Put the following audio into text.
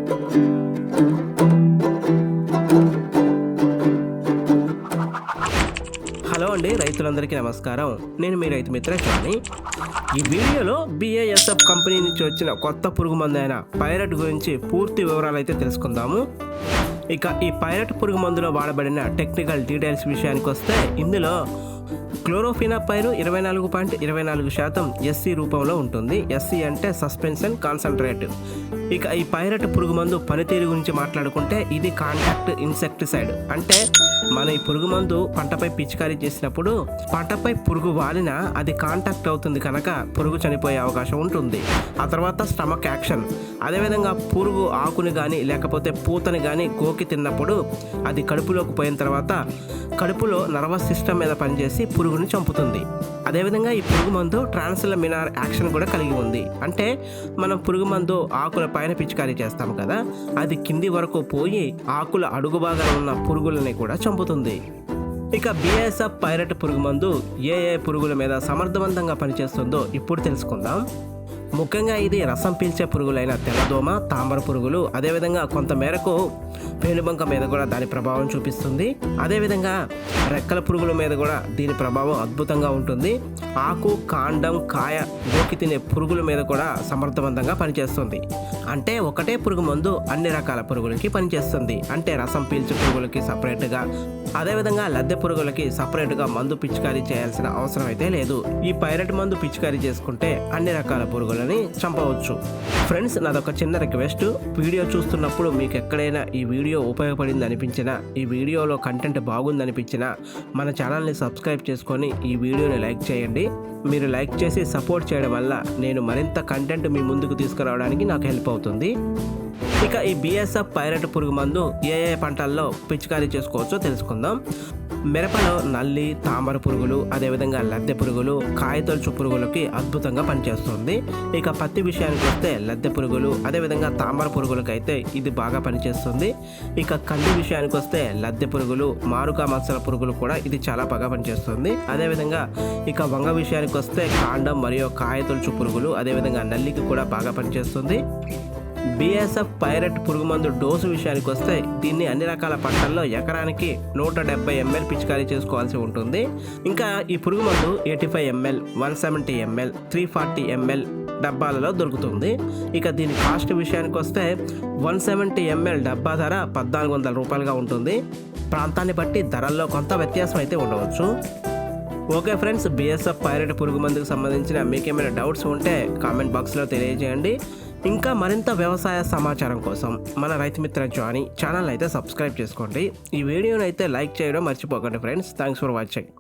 Hello అండి, రైతులందరికీ నమస్కారం. నేను మీ రైతు మిత్ర జానీ. ఈ వీడియోలో BASF కంపెనీ నుంచి వచ్చిన కొత్త పురుగు మందు అయిన పైరట్ గురించి పూర్తి వివరాలు అయితే తెలుసుకుందాము. ఇక ఈ పైరట్ పురుగు మందులో వాడబడిన టెక్నికల్ డీటెయిల్స్ విషయానికి వస్తే, ఇందులో క్లోరోఫినాపైరు 24.24% SC రూపంలో ఉంటుంది. SC అంటే సస్పెన్షన్ కాన్సన్ట్రేట్. ఇక ఈ పైరట్ పురుగు మందు పనితీరు గురించి మాట్లాడుకుంటే, ఇది కాంటాక్ట్ ఇన్సెక్టిసైడ్. అంటే మన ఈ పురుగు మందు పంటపై పిచికారీ చేసినప్పుడు పంటపై పురుగు వాలినా అది కాంటాక్ట్ అవుతుంది కనుక పురుగు చనిపోయే అవకాశం ఉంటుంది. ఆ తర్వాత స్టమక్ యాక్షన్. అదేవిధంగా పురుగు ఆకుని కానీ లేకపోతే పూతని కానీ గోకి తిన్నప్పుడు అది కడుపులోకి పోయిన తర్వాత కడుపులో నర్వస్ సిస్టమ్ మీద పనిచేసి పురుగుని చంపుతుంది. అదేవిధంగా ఈ పురుగు మందు ట్రాన్స్లమినార్ యాక్షన్ కూడా కలిగి ఉంది. అంటే మనం పురుగు మందు ఆకుల పైన పిచికారీ చేస్తాం కదా, అది కింది వరకు పోయి ఆకుల అడుగు భాగాన ఉన్న పురుగులని కూడా చంపుతుంది. ఇక BASF పైరట్ పురుగు మందు ఏ పురుగుల మీద సమర్థవంతంగా పనిచేస్తుందో ఇప్పుడు తెలుసుకుందాం. ముఖ్యంగా ఇది రసం పీల్చే పురుగులైన తెల్లదోమ, తామర పురుగులు, అదేవిధంగా కొంత మేరకు పేనుబంక మీద కూడా దాని ప్రభావం చూపిస్తుంది. అదేవిధంగా రెక్కల పురుగుల మీద కూడా దీని ప్రభావం అద్భుతంగా ఉంటుంది. ఆకు, కాండం, కాయ గోకి తినే పురుగుల మీద కూడా సమర్థవంతంగా పనిచేస్తుంది. అంటే ఒకటే పురుగు మందు అన్ని రకాల పురుగులకి పనిచేస్తుంది. అంటే రసం పీల్చే పురుగులకి సపరేట్గా, అదేవిధంగా లద్దె పురుగులకి సపరేట్గా మందు పిచికారీ చేయాల్సిన అవసరం అయితే లేదు. ఈ పైరట్ మందు పిచికారీ చేసుకుంటే అన్ని రకాల పురుగులని చంపవచ్చు. ఫ్రెండ్స్, నాదొక చిన్న రిక్వెస్ట్. వీడియో చూస్తున్నప్పుడు మీకు ఎక్కడైనా ఈ వీడియో ఉపయోగపడింది అనిపించినా, ఈ వీడియోలో కంటెంట్ బాగుంది అనిపించినా మన ఛానల్ని సబ్స్క్రైబ్ చేసుకొని ఈ వీడియోని లైక్ చేయండి. మీరు లైక్ చేసి సపోర్ట్ చేయడం వల్ల నేను మరింత కంటెంట్ మీ ముందుకు తీసుకురావడానికి నాకు హెల్ప్ అవుతుంది. ఇక ఈ BASF పైరట్ పురుగు మందు ఏ పంటల్లో పిచికారీ చేసుకోవచ్చో తెలుసుకుందాం. మిరపలో నల్లి, తామర పురుగులు, అదేవిధంగా లద్దె పురుగులు, కాయతొలుచు పురుగులకి అద్భుతంగా పనిచేస్తుంది. ఇక పత్తి విషయానికి వస్తే లద్దె పురుగులు, అదేవిధంగా తామర పురుగులకైతే ఇది బాగా పనిచేస్తుంది. ఇక కంది విషయానికి వస్తే లద్దె పురుగులు, మారుకా మచ్చల పురుగులు కూడా ఇది చాలా బాగా పనిచేస్తుంది. అదేవిధంగా ఇక వంగ విషయానికి వస్తే కాండం మరియు కాయతొలుచు పురుగులు, అదేవిధంగా నల్లికి కూడా బాగా పనిచేస్తుంది. BASF పైరట్ పురుగు మందు డోసు విషయానికి వస్తే, దీన్ని అన్ని రకాల పంటల్లో ఎకరానికి 170 ml పిచికారీ చేసుకోవాల్సి ఉంటుంది. ఇంకా ఈ పురుగు మందు 85 ml, 170 ml, 340 ml డబ్బాలలో దొరుకుతుంది. ఇక దీని కాస్ట్ విషయానికి వస్తే 170 ml డబ్బా ధర 1400 రూపాయలుగా ఉంటుంది. ప్రాంతాన్ని బట్టి ధరల్లో కొంత వ్యత్యాసం అయితే ఉండవచ్చు. ఓకే ఫ్రెండ్స్, BASF పైరట్ పురుగు మందుకు సంబంధించిన మీకేమైనా డౌట్స్ ఉంటే కామెంట్ బాక్స్లో తెలియజేయండి. ఇంకా మరింత వ్యవసాయ సమాచారం కోసం మన రైతు మిత్ర జానీ ఛానల్ అయితే సబ్స్క్రైబ్ చేసుకోండి. ఈ వీడియోని అయితే లైక్ చేయడం మర్చిపోకండి ఫ్రెండ్స్. Thanks for watching.